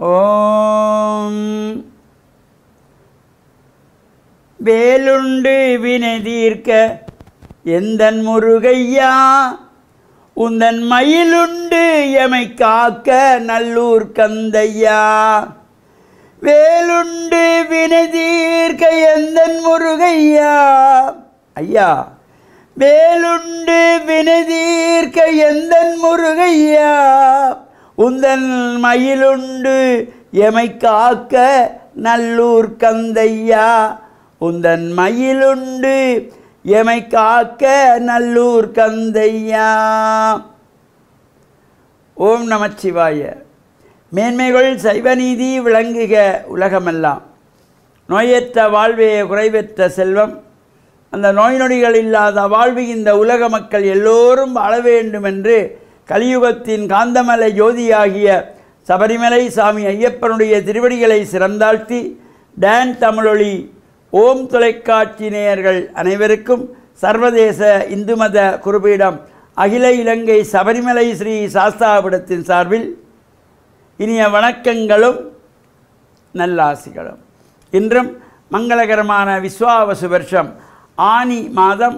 ஓம் வேலுண்டு வினை தீர்க்க எந்தன் முருகையா உந்தன் மயிலுண்டு எமை காக்க நல்லூர் கந்தையா. வேலுண்டு வினை தீர்க்க எந்தன் முருகையா ஐயா, வேலுண்டு வினை தீர்க்க எந்தன் முருகையா உந்தன் மயிலுண்டு எமை காக்க நல்லூர் கந்தையா. உந்தன் மயிலுண்டு எமை காக்க நல்லூர் கந்தையா. ஓம் நமச்சிவாய. மேன்மைகள் சைவநீதி விளங்குக உலகமெல்லாம். நோயற்ற வாழ்வே குறைவற்ற செல்வம். அந்த நோய் நொடிகள் இல்லாத வாழ்வு இந்த உலக மக்கள் எல்லோரும் வாழ வேண்டும் என்று கலியுகத்தின் காந்தமலை ஜோதியாகிய சபரிமலை சாமி ஐயப்பனுடைய திருவடிகளை சிறந்தாழ்த்தி டான் தமிழொலி ஓம் தொலைக்காட்சி நேயர்கள் அனைவருக்கும் சர்வதேச இந்து மத குருபீடம் அகில இலங்கை சபரிமலை ஸ்ரீ சாஸ்தாபீடத்தின் சார்பில் இனிய வணக்கங்களும் நல்லாசிகளும். இன்றும் மங்களகரமான விஸ்வாவசு வருஷம் ஆனி மாதம்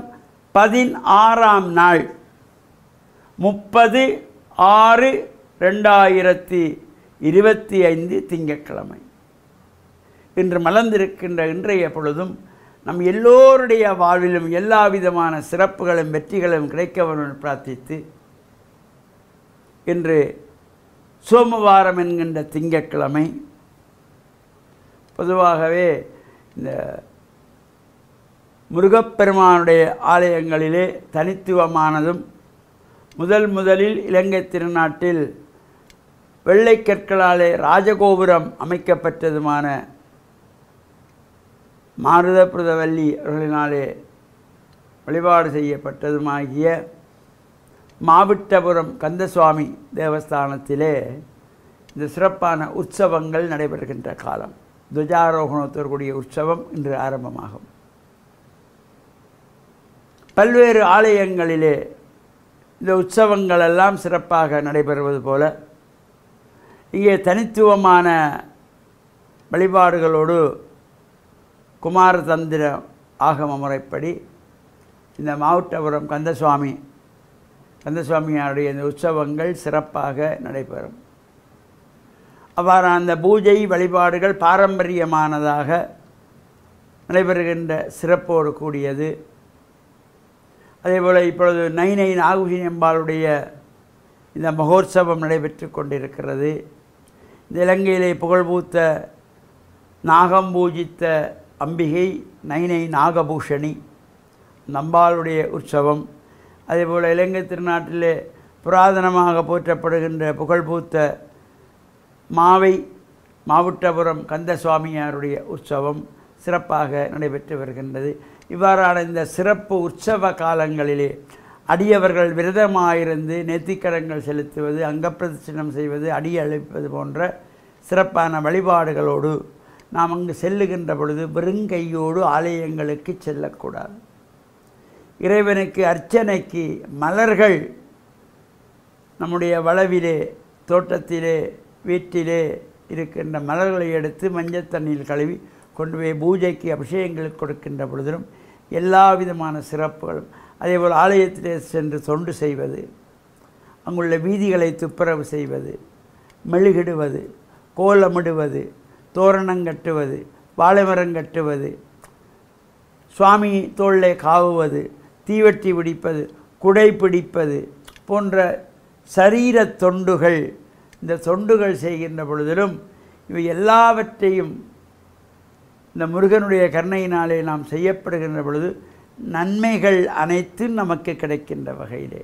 16ஆம் நாள் 30/6/2025 திங்கட்கிழமை. இன்று மலர்ந்திருக்கின்ற இன்றைய பொழுதும் நம் எல்லோருடைய வாழ்விலும் எல்லா விதமான சிறப்புகளும் வெற்றிகளும் கிடைக்கவென பிரார்த்தித்து, இன்று சோமவாரம் என்கின்ற திங்கட்கிழமை. பொதுவாகவே இந்த முருகப்பெருமானுடைய ஆலயங்களிலே தனித்துவமானதும் முதலில் இலங்கை திருநாட்டில் வெள்ளை கற்களாலே ராஜகோபுரம் அமைக்கப்பட்டதுமான மாருதபுரதவல்லி அவர்களினாலே வழிபாடு செய்யப்பட்டதுமாகிய மாவிட்டபுரம் கந்தசுவாமி தேவஸ்தானத்திலே இந்த சிறப்பான உற்சவங்கள் நடைபெறுகின்ற காலம். துவஜாரோகணத்தோடு கூடிய உற்சவம் இன்று ஆரம்பமாகும். பல்வேறு ஆலயங்களிலே இந்த உற்சவங்கள் எல்லாம் சிறப்பாக நடைபெறுவது போல இங்கே தனித்துவமான வழிபாடுகளோடு குமாரதந்திர ஆகம முறைப்படி இந்த மாவட்டபுரம் கந்தசுவாமியாருடைய இந்த உற்சவங்கள் சிறப்பாக நடைபெறும். அவ்வாறு அந்த பூஜை வழிபாடுகள் பாரம்பரியமானதாக நடைபெறுகின்ற சிறப்போடு கூடியது. அதேபோல் இப்பொழுது நைனை நாகூஷினி அம்பாளுடைய இந்த மகோற்சவம் நடைபெற்று கொண்டிருக்கிறது. இந்த இலங்கையிலே புகழ்பூத்த நாகம் பூஜித்த அம்பிகை நைனை நாகபூஷணி நம்பாளுடைய உற்சவம். அதேபோல் இலங்கை திருநாட்டிலே புராதனமாக போற்றப்படுகின்ற புகழ்பூத்த மாவட்டபுரம் கந்தசுவாமியாருடைய உற்சவம் சிறப்பாக நடைபெற்று வருகின்றது. இவ்வாறான இந்த சிறப்பு உற்சவ காலங்களிலே அடியவர்கள் விரதமாயிருந்து நெத்திக்கடங்கள் செலுத்துவது, அங்கப்பிரதட்சணம் செய்வது, அடி அழைப்பது போன்ற சிறப்பான வழிபாடுகளோடு நாம் அங்கு செல்லுகின்ற பொழுது வெறுங்கையோடு ஆலயங்களுக்கு செல்லக்கூடாது. இறைவனுக்கு அர்ச்சனைக்கு மலர்கள் நம்முடைய வளவிலே, தோட்டத்திலே, வீட்டிலே இருக்கின்ற மலர்களை எடுத்து மஞ்சள் தண்ணீர் கழுவி கொண்டு போய் பூஜைக்கு அபிஷேகங்களுக்கு கொடுக்கின்ற பொழுதிலும் எல்லா விதமான சிறப்புகளும். அதேபோல் ஆலயத்திலே சென்று தொண்டு செய்வது, அங்குள்ள வீதிகளை துப்புரவு செய்வது, மெழுகிடுவது, கோலமிடுவது, தோரணங்கட்டுவது, வாழைமரம் கட்டுவது, சுவாமி தோளிலே காவுவது, தீவட்டி பிடிப்பது, குடை பிடிப்பது போன்ற சரீர தொண்டுகள், இந்த தொண்டுகள் செய்கின்ற பொழுதிலும் இவை எல்லாவற்றையும் இந்த முருகனுடைய கருணையினாலே நாம் செய்யப்படுகின்ற பொழுது நன்மைகள் அனைத்தும் நமக்கு கிடைக்கின்ற வகையிலே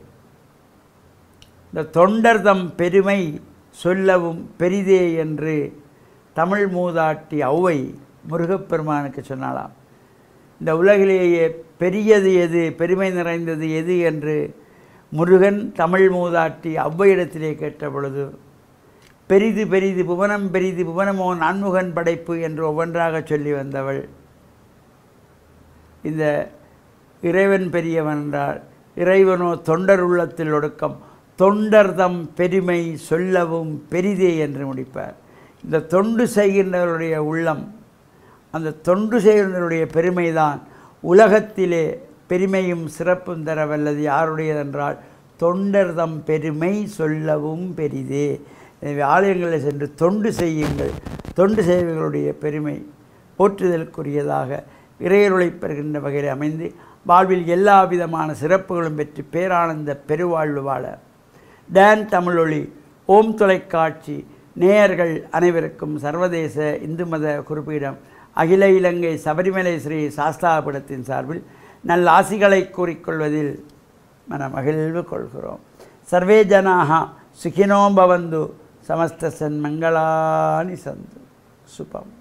இந்த தொண்டர்தம் பெருமை சொல்லவும் பெரிதே என்று தமிழ் மூதாட்டி ஔவை முருகப்பெருமானுக்கு சொன்னாலாம். இந்த உலகிலேயே பெரியது எது, பெருமை நிறைந்தது எது என்று முருகன் தமிழ் மூதாட்டி ஔவையிடத்திலே கேட்ட பொழுது, பெரிது பெரிது புவனம் பெரிது புவனமோ நான்முகன் படைப்பு என்று ஒவ்வொன்றாக சொல்லி வந்தவள். இந்த இறைவன் பெரியவன் என்றால் இறைவனோ தொண்டர் உள்ளத்தில் ஒடுக்கம், தொண்டர்தம் பெருமை சொல்லவும் பெரிதே என்று முடிப்பார். இந்த தொண்டு செய்கின்றவருடைய உள்ளம், அந்த தொண்டு செய்கின்றவருடைய பெருமைதான் உலகத்திலே பெருமையும் சிறப்பும் தர வல்லது யாருடையதென்றால் தொண்டர் தம் பெருமை சொல்லவும் பெரிதே. எனவே ஆலயங்களில் சென்று தொண்டு செய்யுங்கள். தொண்டு செய்வர்களுடைய பெருமை போற்றுதலுக்குரியதாக இறையருளை பெறுகின்ற வகையில் அமைந்து வாழ்வில் எல்லா விதமான சிறப்புகளும் பெற்று பேரானந்த பெருவாழ்வு வாழ டான் தமிழொலி ஓம் தொலைக்காட்சி நேயர்கள் அனைவருக்கும் சர்வதேச இந்து மத குறிப்பீடம் அகில இலங்கை சபரிமலை ஸ்ரீ சாஸ்தாபீடத்தின் சார்பில் நல்ல ஆசிகளை கூறிக்கொள்வதில் மனமகிழ்வு கொள்கிறோம். சர்வே ஜனாக சுகினோ பவந்து சமஸ்த சன்மங்களானி சந்து சுபம்.